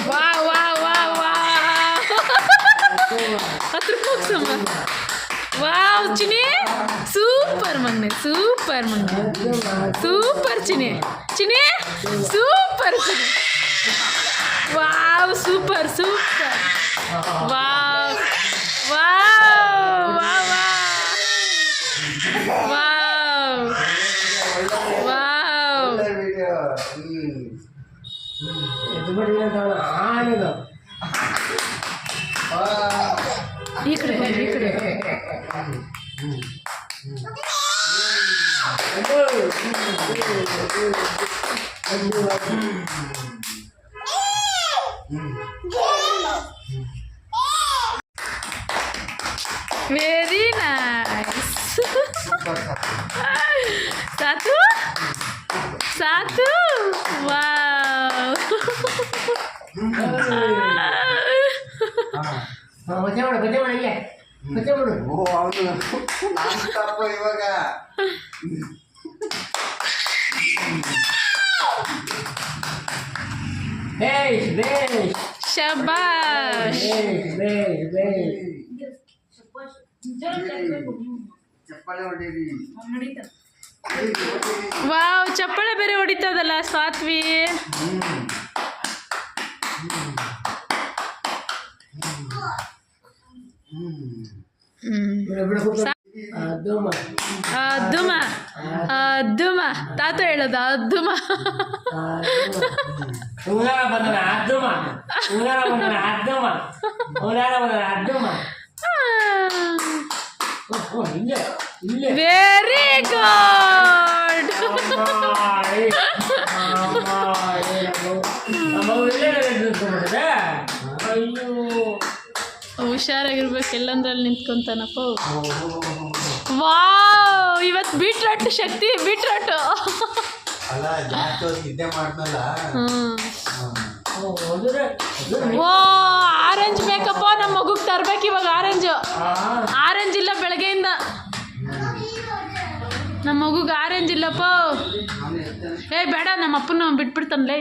ವಾ ವಾ ವಾ ವಾ 10 ರೂಪಾಯಿ ಹೋಗ್ಸಮ್ಮ. ವಾವ್ ಚಿನಿ ಸೂಪರ್ ಮಗ್ನೆ, ಸೂಪರ್ ಮಗ್ನೆ, ಸೂಪರ್ ಚಿನಿ, ಚಿನಿ ಸೂಪರ್ ಚಿನಿ. Wow super super. Wow wow wow wow wow. ಈ ಕಡೆ ಈ ಕಡೆ. Very nice. ಸಾತು ಸಾತು. ವಾವ್ ಇವಾಗ ಶಬಾಷ್. ವಾವ್ ಚಪ್ಪಳೆ ಬೇರೆ ಹೊಡಿತದಲ್ಲ ಸಾತ್ವಿ. ಅದ್ದುಮ ಅದ್ದುಮ ತಾತ ಹೇಳೋದ ಅದ್ದುಮ. Very good. ಹುಷಾರಾಗಿರ್ಬೇಕು, ಎಲ್ಲಂದ್ರಲ್ಲಿ ನಿಂತ್ಕೊಂತಾನಪ್ಪ. ವಾವ್ ಇವತ್ತು ಬೀಟ್ರೂಟ್ ಶಕ್ತಿ, ಬೀಟ್ರೂಟ್. ಓ ಆರೆಂಜ್ ಬೇಕಪ್ಪ ನಮ್ಮ ಮಗುಗೆ ತರ್ಬೇಕು ಇವಾಗ. ಆರೆಂಜ್ ಇಲ್ಲ ಬೆಳಗ್ಗೆಯಿಂದ ನಮ್ಮ ಮಗುಗೆ ಆರೆಂಜ್ ಇಲ್ಲಪ್ಪ. ಬೇಡ ನಮ್ಮ ಅಪ್ಪನ ಬಿಟ್ಬಿಡ್ತಾನಲೇ.